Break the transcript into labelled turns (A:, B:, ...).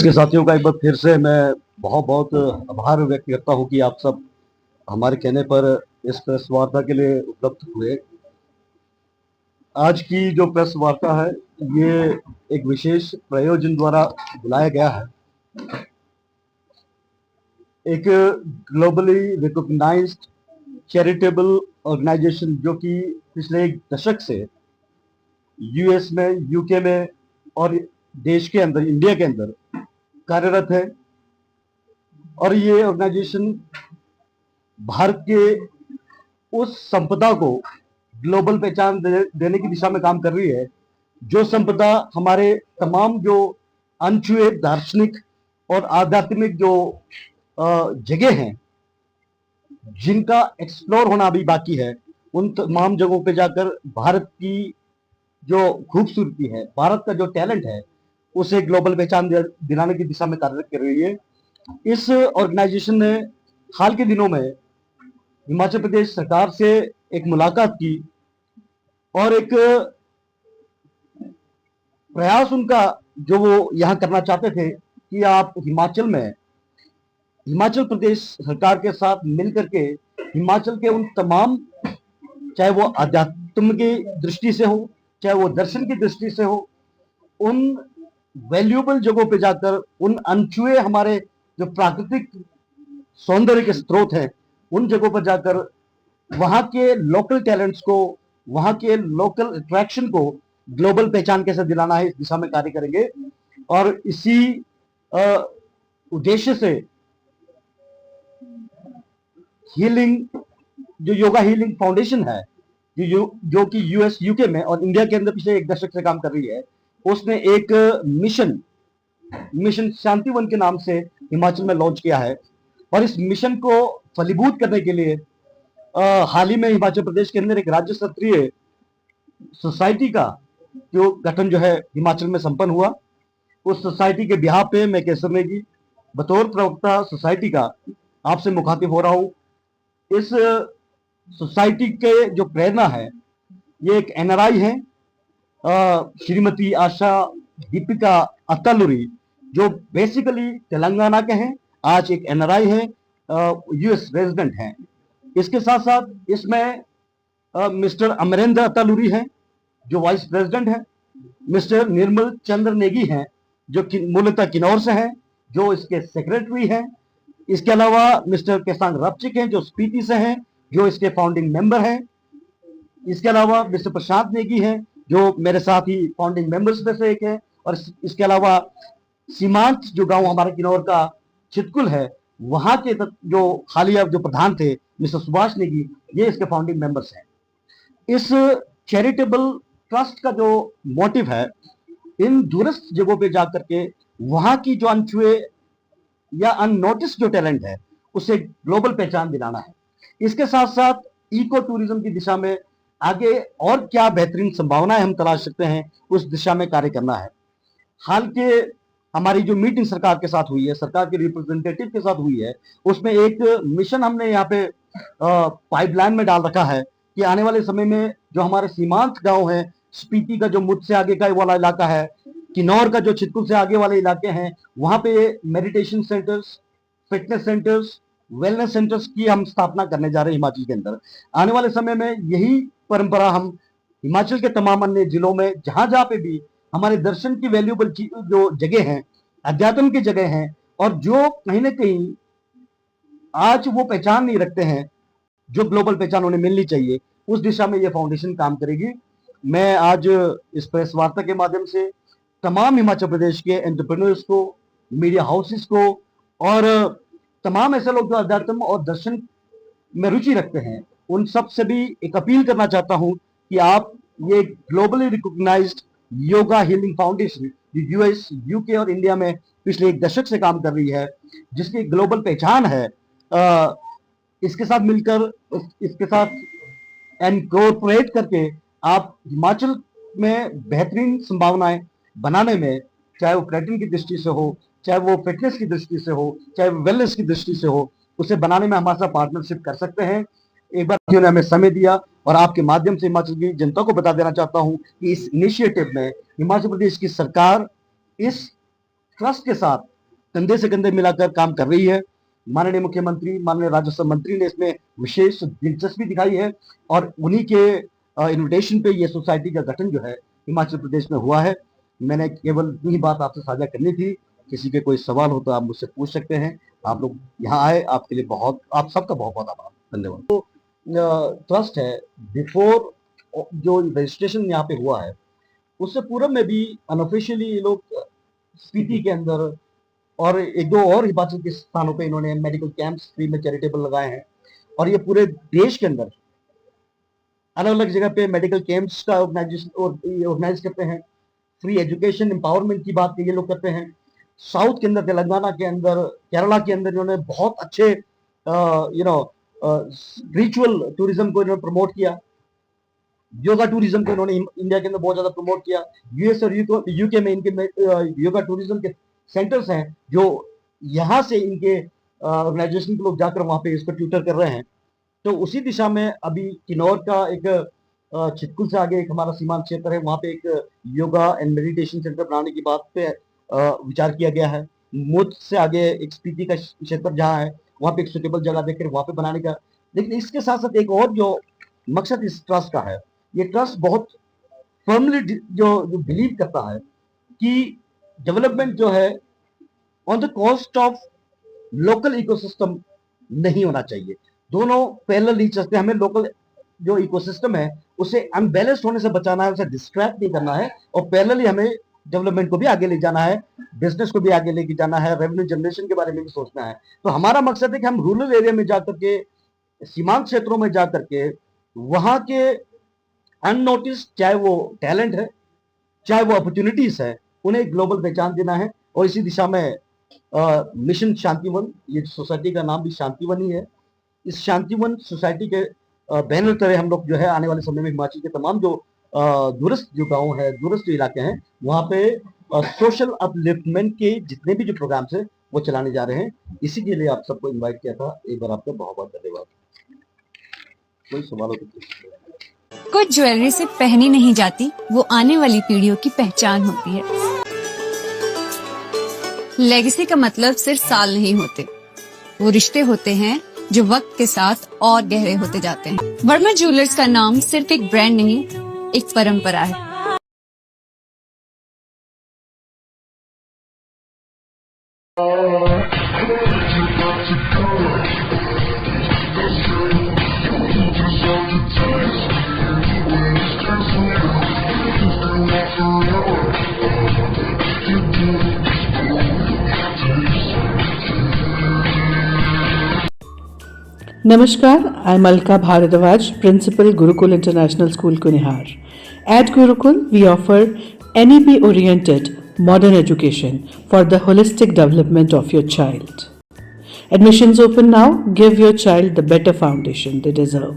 A: के साथियों का एक बार फिर से मैं बहुत बहुत आभार व्यक्त करता हूं कि आप सब हमारे कहने पर इस प्रेस वार्ता के लिए उपलब्ध हुए। आज की जो प्रेस वार्ता है ये एक विशेष प्रयोजन द्वारा बुलाया गया है। एक ग्लोबली रिकॉग्नाइज्ड चैरिटेबल ऑर्गेनाइजेशन जो कि पिछले एक दशक से यूएस में, यूके में और देश के अंदर, इंडिया के अंदर कार्यरत है। और ये ऑर्गेनाइजेशन भारत के उस संपदा को ग्लोबल पहचान देने की दिशा में काम कर रही है, जो संपदा हमारे तमाम जो अनछुए दार्शनिक और आध्यात्मिक जो जगह हैं, जिनका एक्सप्लोर होना अभी बाकी है, उन तमाम जगहों पे जाकर भारत की जो खूबसूरती है, भारत का जो टैलेंट है, उसे ग्लोबल पहचान दिलाने की दिशा में कार्य कर रही है। इस ऑर्गेनाइजेशन ने हाल के दिनों में हिमाचल प्रदेश सरकार से एक मुलाकात की और एक प्रयास उनका जो वो यहाँ करना चाहते थे कि आप हिमाचल प्रदेश सरकार के साथ मिलकर के हिमाचल के उन तमाम, चाहे वो अध्यात्म की दृष्टि से हो, चाहे वो दर्शन की दृष्टि से हो, उन वैल्यूएबल जगहों पे जाकर उन अनछुए हमारे जो प्राकृतिक सौंदर्य के स्रोत हैं, उन जगहों पर जाकर वहां के लोकल टैलेंट्स को, वहां के लोकल अट्रैक्शन को ग्लोबल पहचान कैसे दिलाना है, इस दिशा में कार्य करेंगे। और इसी उद्देश्य से जो योगा हीलिंग फाउंडेशन है, जो कि यूएस, यूके में और इंडिया के अंदर पिछले एक दशक से काम कर रही है, उसने एक मिशन शांतिवन के नाम से हिमाचल में लॉन्च किया है। और इस मिशन को फलीभूत करने के लिए हाल ही में हिमाचल प्रदेश के अंदर एक राज्य स्तरीय सोसाइटी का जो गठन जो है हिमाचल में संपन्न हुआ। उस सोसाइटी के बिहाफ पे मैं केसर नेगी बतौर प्रवक्ता सोसाइटी का आपसे मुखातिब हो रहा हूँ। इस सोसाइटी के जो प्रेरणा है, ये एक एनआरआई है, श्रीमती आशा दीपिका अत्तालुरी, जो बेसिकली तेलंगाना के हैं, आज एक एनआरआई है, यूएस रेजिडेंट हैं। इसके साथ साथ इसमें मिस्टर अमरेंद्र अत्तालुरी हैं, जो वाइस प्रेसिडेंट हैं। मिस्टर निर्मल चंद्र नेगी हैं, जो मूलतः किन्नौर से हैं, जो इसके सेक्रेटरी हैं। इसके अलावा मिस्टर केसांग रपचिक हैं, जो स्पीति से हैं, जो इसके फाउंडिंग मेंबर हैं। इसके अलावा मिस्टर प्रशांत नेगी हैं, जो मेरे साथ ही फाउंडिंग मेंबर्स में से एक है। और इसके अलावा सीमांत जो गांव हमारे किन्नौर का चितकुल है, वहां के जो हालिया जो प्रधान थे मिस्टर सुभाष नेगी, ये इसके फाउंडिंग मेंबर्स हैं। इस चैरिटेबल ट्रस्ट का जो मोटिव है, इन दूरस्थ जगहों पे जाकर के वहां की जो अनछुए या अननोटिस जो टैलेंट है, उसे ग्लोबल पहचान दिलाना है। इसके साथ साथ इको टूरिज्म की दिशा में आगे और क्या बेहतरीन संभावनाएं हम तलाश सकते हैं, उस दिशा में कार्य करना है। हाल के हमारी जो मीटिंग सरकार के साथ हुई है, सरकार के रिप्रेजेंटेटिव के साथ हुई है, उसमें एक मिशन हमने यहाँ पे पाइपलाइन में डाल रखा है कि आने वाले समय में जो हमारे सीमांत गांव हैं, स्पीति का जो मुझसे आगे का वाला इलाका है, किन्नौर का जो चितकुल से आगे वाले इलाके हैं, वहां पे meditation centres, fitness centres, wellness centres की हम स्थापना करने जा रहे हैं हिमाचल के अंदर। आने वाले समय में यही परंपरा हम हिमाचल के तमाम अन्य जिलों में, जहां जहां पे भी हमारे दर्शन की वैल्यूबल जो जगह हैं, अध्यात्म की जगह हैं, और जो कहीं ना कहीं आज वो पहचान नहीं रखते हैं, जो ग्लोबल पहचान उन्हें मिलनी चाहिए, उस दिशा में ये फाउंडेशन काम करेगी। मैं आज इस प्रेस वार्ता के माध्यम से तमाम हिमाचल प्रदेश के एंटरप्रेन्योर्स को, मीडिया हाउसेस को और तमाम ऐसे लोग जो अध्यात्म और दर्शन में रुचि रखते हैं, उन सब से भी एक अपील करना चाहता हूं कि आप ये globally recognised yoga healing foundation, जो यूएस, यूके और इंडिया में पिछले एक दशक से काम कर रही है, जिसकी ग्लोबल पहचान है, इसके साथ मिलकर, इसके साथ इनकॉर्पोरेट करके आप हिमाचल में बेहतरीन संभावनाएं बनाने में, चाहे वो पर्यटन की दृष्टि से हो, चाहे वो फिटनेस की दृष्टि से हो, चाहे वो वेलनेस की दृष्टि से हो, उसे बनाने में हमारे साथ पार्टनरशिप कर सकते हैं। एक बार उन्होंने हमें समय दिया और आपके माध्यम से हिमाचल की जनता को बता देना चाहता हूं कि इस इनिशिएटिव में हिमाचल प्रदेश की सरकार इस ट्रस्ट के साथ कंधे से कंधे मिलाकर काम कर रही है। माननीय मुख्यमंत्री, माननीय राजस्व मंत्री ने इसमें विशेष दिलचस्पी दिखाई है और उन्हीं के इन्विटेशन पे ये सोसाइटी का गठन जो है हिमाचल प्रदेश में हुआ है। मैंने केवल यही बात आपसे साझा करनी थी। किसी के कोई सवाल हो तो आप मुझसे पूछ सकते हैं। आप लोग यहाँ आए, आपके लिए आप सबका बहुत बहुत आभार, धन्यवाद। तो ट्रस्ट है, बिफोर जो रजिस्ट्रेशन यहाँ पे हुआ है उससे पूर्व में भी अनऑफिशियली ये लोग स्पीति के अंदर और एक दो और हिमाचल के स्थानों पे इन्होंने मेडिकल कैंप्स फ्री में चैरिटेबल लगाए हैं और ये पूरे देश के अंदर अलग अलग जगह पे मेडिकल कैंप्स का ऑर्गेनाइज करते हैं। फ्री एजुकेशन एम्पावरमेंट की बात ये लोग करते हैं। साउथ के अंदर, तेलंगाना के अंदर, केरला के अंदर इन्होंने बहुत अच्छे स्पिरिचुअल टूरिज्म को इन्होंने प्रमोट किया। योगा टूरिज्म को इन्होंने इंडिया के अंदर बहुत ज्यादा प्रमोट किया। यूएस और यूके में इनके योगा टूरिज्म के सेंटर्स हैं जो यहाँ से इनके ऑर्गेनाइजेशन के लोग जाकर वहां पे इसको ट्यूटर कर रहे हैं। तो उसी दिशा में अभी किन्नौर का एक चितकुल से आगे एक हमारा सीमांत क्षेत्र है, वहां पे एक योगा एंड मेडिटेशन सेंटर बनाने की बात पे विचार किया गया है। मुझ से आगे एक स्पीति का क्षेत्र जहाँ है वहां पे एक सुटेबल जगह देखकर वहां पे बनाने का। लेकिन इसके साथ साथ एक और जो मकसद इस ट्रस्ट का है, ये ट्रस्ट बहुत फर्मली जो बिलीव करता है कि डेवलपमेंट जो है on the cost of local ecosystem नहीं होना चाहिए। दोनों पैरेलल नहीं चलते। हमें लोकल जो इकोसिस्टम है उसे अनबैलेंस्ड होने से बचाना है, उसे डिस्ट्रैक्ट नहीं करना है और पैरेलली हमें डेवलपमेंट को भी आगे ले जाना है, बिजनेस को भी आगे लेके जाना है, रेवेन्यू जनरेशन के बारे में भी सोचना है। तो हमारा मकसद है कि हम रूरल एरिया में जाकर के, सीमांत क्षेत्रों में जाकर के वहां के अननोटिस, चाहे वो टैलेंट है चाहे वो अपॉर्चुनिटीज है, उन्हें ग्लोबल पहचान देना है। और इसी दिशा में मिशन शांतिवन, ये सोसाइटी का नाम भी शांतिवन ही है। इस शांतिवन सोसाइटी के बैनर तले हम लोग जो है आने वाले समय में हिमाचल के तमाम जो दूरस्थ जो गांव है, दूरस्थ जो इलाके हैं, वहां पे सोशल अपलिफ्टमेंट के जितने भी जो प्रोग्राम्स है वो चलाने जा रहे हैं। इसी के लिए आप सबको इनवाइट किया था। एक बार आपका बहुत बहुत धन्यवाद। कोई सवाल हो तो
B: कुछ ज्वेलरी से पहनी नहीं जाती, वो आने वाली पीढ़ियों की पहचान होती है। लेगेसी का मतलब सिर्फ साल नहीं होते, वो रिश्ते होते हैं जो वक्त के साथ और गहरे होते जाते हैं। वर्मा ज्वेलर्स का नाम सिर्फ एक ब्रांड नहीं, एक परंपरा है।
C: Namaskar, I'm Alka Bharadwaj, Principal Gurukul International School, Kunihar. At Gurukul, we offer NEP-oriented modern education for the holistic development of your child. Admissions open now. Give your child the better foundation they deserve.